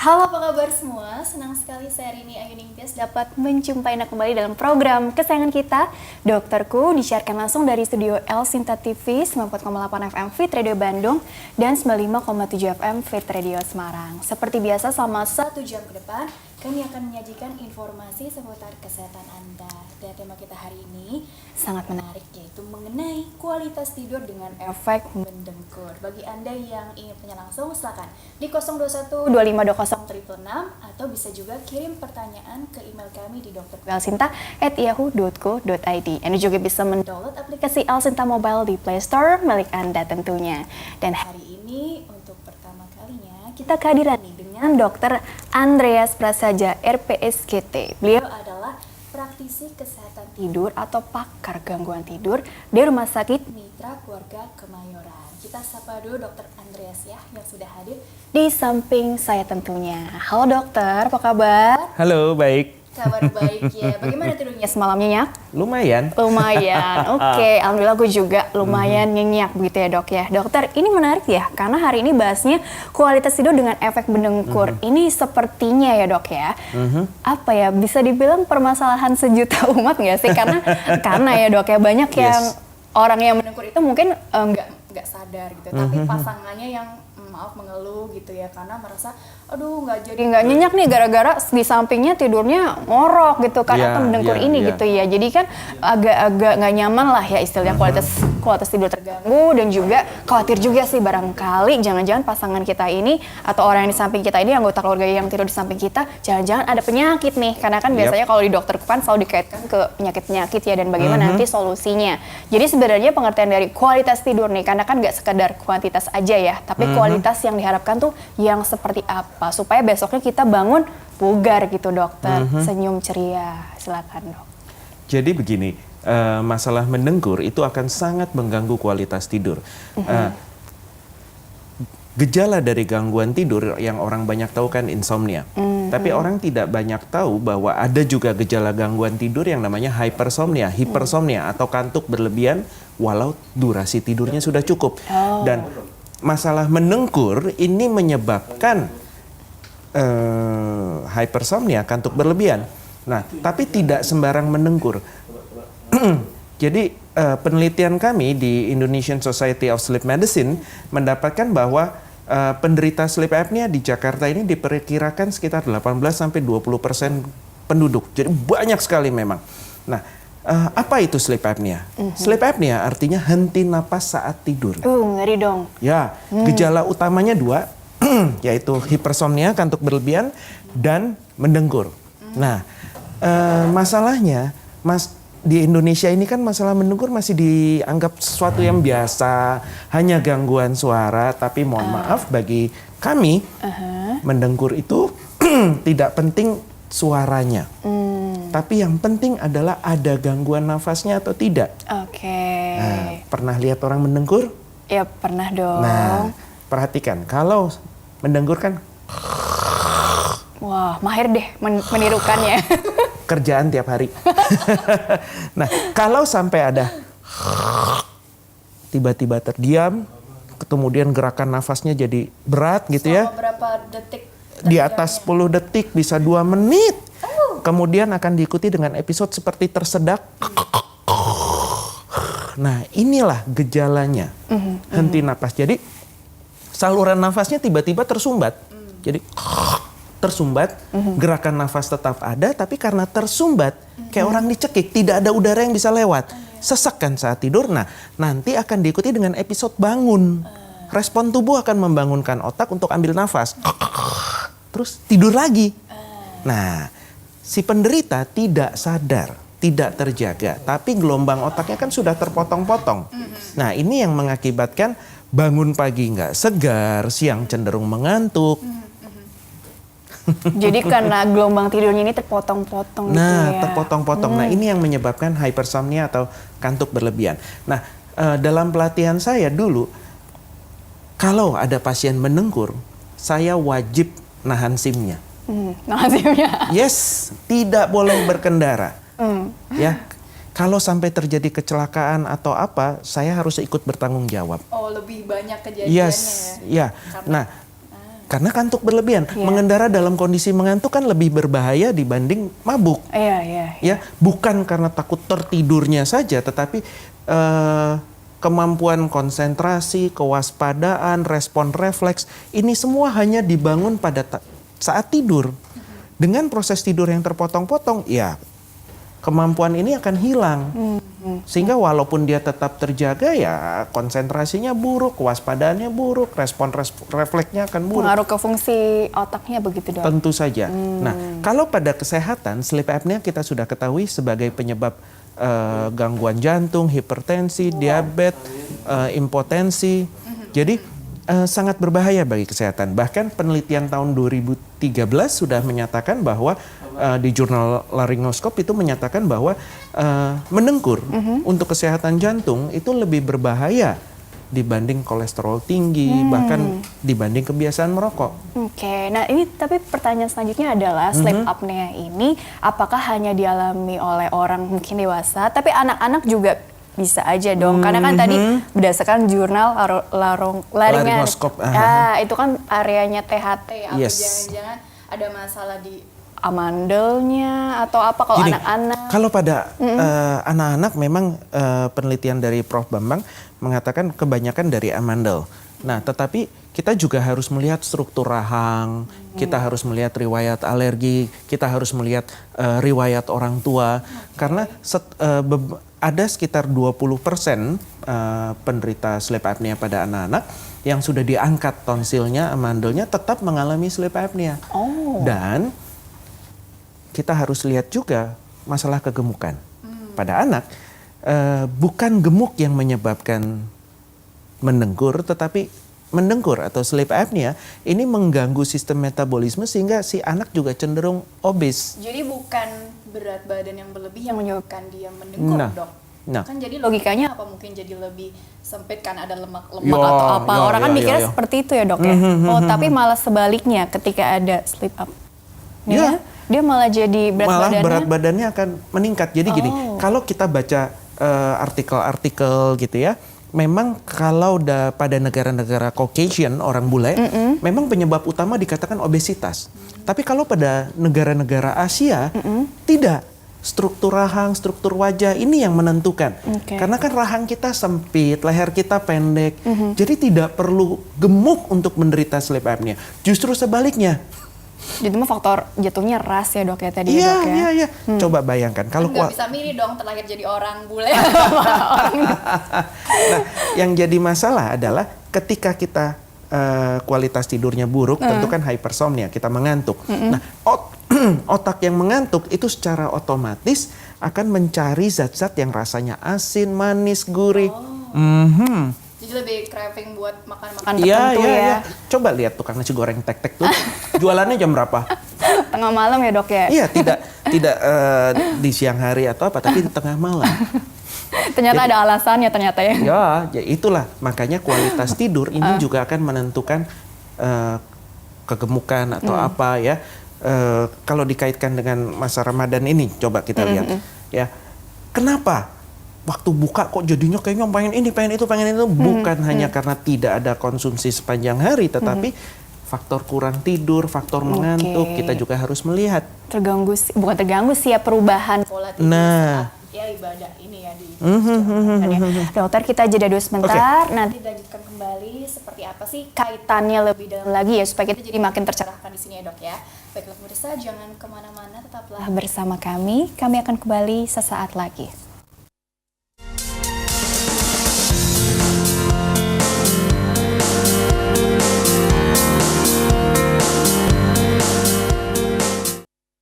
Halo, apa kabar semua? Senang sekali saya Rini Ayu Ningtyas dapat menjumpai Anda kembali dalam program kesayangan kita, Dokterku, disiarkan langsung dari studio El Sinta TV 94,8 FM Fit Radio Bandung dan 95,7 FM Fit Radio Semarang. Seperti biasa, selama 1 jam ke depan, kami akan menyajikan informasi seputar kesehatan Anda. Dan tema kita hari ini sangat menarik, yaitu mengenai kualitas tidur dengan efek mendengkur. Bagi Anda yang ingin tanya langsung, silakan di 021 2520 666 atau bisa juga kirim pertanyaan ke email kami di dokterkuelsinta@yahoo.co.id. Anda juga bisa mendownload aplikasi El Sinta Mobile di Play Store milik Anda tentunya. Dan hari ini untuk pertama kalinya kita kehadiran dengan Dr. Andreas Prasaja, RPSGT. Beliau adalah praktisi kesehatan tidur atau pakar gangguan tidur di Rumah Sakit Mitra Keluarga Kemayoran. Kita sapa dulu Dr. Andreas ya, yang sudah hadir di samping saya tentunya. Halo dokter, apa kabar? Halo, baik. Kabar baik ya. Bagaimana tidurnya semalam, nyenyak? Lumayan. Lumayan, oke. Alhamdulillah gue juga lumayan nyenyak begitu ya dok ya. Dokter, ini menarik ya, karena hari ini bahasnya kualitas tidur dengan efek mendengkur. Ini sepertinya ya dok ya, apa ya, bisa dibilang permasalahan sejuta umat nggak sih? Karena ya dok ya, banyak yang orang yang mendengkur itu mungkin nggak sadar gitu, tapi pasangannya yang mengeluh gitu ya, karena merasa aduh nggak nyenyak nih gara-gara di sampingnya tidurnya ngorok gitu kan, atau mendengkur gitu ya. Jadi kan agak-agak nggak nyaman lah ya istilahnya, kualitas tidur terganggu, dan juga khawatir juga sih barangkali jangan-jangan pasangan kita ini atau orang yang di samping kita ini, anggota keluarga yang tidur di samping kita, jangan-jangan ada penyakit nih, karena kan biasanya kalau di dokter kan selalu dikaitkan ke penyakit-penyakit ya, dan bagaimana nanti solusinya. Jadi sebenarnya pengertian dari kualitas tidur nih, karena kan nggak sekedar kuantitas aja ya, tapi kualitas yang diharapkan tuh yang seperti apa supaya besoknya kita bangun bugar gitu dokter, senyum ceria. Silakan dok. Jadi begini, masalah mendengkur itu akan sangat mengganggu kualitas tidur. Gejala dari gangguan tidur yang orang banyak tahu kan insomnia. Tapi orang tidak banyak tahu bahwa ada juga gejala gangguan tidur yang namanya hypersomnia, hipersomnia atau kantuk berlebihan walau durasi tidurnya sudah cukup. Dan masalah mendengkur ini menyebabkan hypersomnia, kantuk berlebihan. Nah, tapi tidak sembarang mendengkur. Jadi penelitian kami di Indonesian Society of Sleep Medicine mendapatkan bahwa penderita sleep apnea di Jakarta ini diperkirakan sekitar 18-20% penduduk. Jadi banyak sekali memang. Nah, apa itu sleep apnea? Sleep apnea artinya henti napas saat tidur. Ngeri dong. Ya, gejala utamanya dua, yaitu hipersomnia, kantuk berlebihan, dan mendengkur. Nah, masalahnya, di Indonesia ini kan masalah mendengkur masih dianggap sesuatu yang biasa, hanya gangguan suara. Tapi mohon maaf bagi kami, mendengkur itu tidak penting suaranya. Tapi yang penting adalah ada gangguan nafasnya atau tidak. Nah, pernah lihat orang mendengkur? Ya pernah dong. Nah, perhatikan, kalau mendengkur kan, wah mahir deh menirukannya. kerjaan tiap hari. Nah, kalau sampai ada tiba-tiba terdiam, kemudian gerakan nafasnya jadi berat gitu ya. Selama berapa detik? Di atas 10 detik, bisa 2 menit. Kemudian akan diikuti dengan episode seperti tersedak. Nah, inilah gejalanya. Henti napas. Jadi saluran nafasnya tiba-tiba tersumbat. Jadi tersumbat, gerakan nafas tetap ada, tapi karena tersumbat, kayak orang dicekik, tidak ada udara yang bisa lewat. Sesak kan saat tidur. Nah, nanti akan diikuti dengan episode bangun. Respon tubuh akan membangunkan otak untuk ambil nafas. Terus tidur lagi. Nah, si penderita tidak sadar, tidak terjaga, tapi gelombang otaknya kan sudah terpotong-potong. Nah, ini yang mengakibatkan bangun pagi nggak segar, siang cenderung mengantuk. Jadi karena gelombang tidurnya ini terpotong-potong gitu ya. Nah, terpotong-potong. Nah, ini yang menyebabkan hypersomnia atau kantuk berlebihan. Nah, dalam pelatihan saya dulu, kalau ada pasien mendengkur, saya wajib nahan SIM-nya. Nahan SIM-nya? Yes, tidak boleh berkendara. Ya, kalau sampai terjadi kecelakaan atau apa, saya harus ikut bertanggung jawab. Oh, lebih banyak kejadiannya ya. Karena, Nah, Karena kantuk berlebihan. Mengendara dalam kondisi mengantuk kan lebih berbahaya dibanding mabuk. Ya, bukan karena takut tertidurnya saja, tetapi kemampuan konsentrasi, kewaspadaan, respon refleks, ini semua hanya dibangun pada saat tidur. Dengan proses tidur yang terpotong-potong, ya kemampuan ini akan hilang. Sehingga walaupun dia tetap terjaga, ya konsentrasinya buruk, kewaspadaannya buruk, respon refleksnya akan buruk. Pengaruh ke fungsi otaknya begitu, Dok? Tentu saja. Nah, kalau pada kesehatan, sleep apnea kita sudah ketahui sebagai penyebab gangguan jantung, hipertensi, diabetes, impotensi. Jadi sangat berbahaya bagi kesehatan. Bahkan penelitian tahun 2013 sudah menyatakan bahwa di jurnal Laryngoscope itu menyatakan bahwa mendengkur untuk kesehatan jantung itu lebih berbahaya dibanding kolesterol tinggi, bahkan dibanding kebiasaan merokok. Oke, nah ini tapi pertanyaan selanjutnya adalah sleep apnea ini apakah hanya dialami oleh orang mungkin dewasa, tapi anak-anak juga bisa aja dong, karena kan tadi berdasarkan jurnal Laryngoscope, itu kan areanya THT, atau jangan-jangan ada masalah di amandelnya atau apa kalau anak-anak? Kalau pada anak-anak memang penelitian dari Prof. Bambang mengatakan kebanyakan dari amandel. Nah, tetapi kita juga harus melihat struktur rahang, kita harus melihat riwayat alergi, kita harus melihat riwayat orang tua, karena ada sekitar 20% penderita sleep apnea pada anak-anak yang sudah diangkat tonsilnya, amandelnya tetap mengalami sleep apnea. Dan kita harus lihat juga masalah kegemukan. Pada anak, bukan gemuk yang menyebabkan mendengkur, tetapi mendengkur atau sleep apnea ini mengganggu sistem metabolisme sehingga si anak juga cenderung obes. Jadi bukan berat badan yang berlebih yang menyebabkan dia mendengkur, Dok? Kan jadi logikanya apa, mungkin jadi lebih sempit kan ada lemak-lemak atau apa. Orang kan mikirnya seperti itu ya, Dok ya. Tapi malah sebaliknya ketika ada sleep apnea, dia malah jadi berat badannya akan meningkat. Jadi gini, kalau kita baca artikel-artikel gitu ya, memang kalau pada negara-negara Caucasian, orang bule, memang penyebab utama dikatakan obesitas. Tapi kalau pada negara-negara Asia, tidak. Struktur rahang, struktur wajah ini yang menentukan. Karena kan rahang kita sempit, leher kita pendek. Jadi tidak perlu gemuk untuk menderita sleep apnea. Justru sebaliknya. Jadi mah faktor jatuhnya ras ya, Dok ya tadi ya, Dok ya. Iya. Coba bayangkan kalau nggak bisa milih dong terlahir jadi orang bule. Nah, yang jadi masalah adalah ketika kita kualitas tidurnya buruk, tentu kan hypersomnia, kita mengantuk. Nah, otak yang mengantuk itu secara otomatis akan mencari zat-zat yang rasanya asin, manis, gurih. Jadi lebih craving buat makan-makan tertentu ya. Coba lihat tukang nasi goreng tek-tek tuh, jualannya jam berapa? Tengah malam ya, Dok ya? Iya, tidak di siang hari atau apa, tapi di tengah malam. Ternyata ada alasannya ternyata ya. Ya itulah makanya kualitas tidur ini juga akan menentukan kegemukan atau apa ya. Kalau dikaitkan dengan masa Ramadan ini, coba kita lihat ya. Kenapa waktu buka kok jadinya kayaknya pengen ini, pengen itu, bukan hanya karena tidak ada konsumsi sepanjang hari, tetapi faktor kurang tidur, faktor mengantuk, kita juga harus melihat. Bukan terganggu sih ya, perubahan pola tidur saat ya ibadah ini ya di Dokter, kita jeda dulu sebentar, nanti dilanjutkan kembali seperti apa sih kaitannya lebih dalam lagi ya, supaya kita jadi makin tercerahkan di sini ya, Dok ya. Baiklah pemirsa, jangan kemana-mana, tetaplah bersama kami akan kembali sesaat lagi.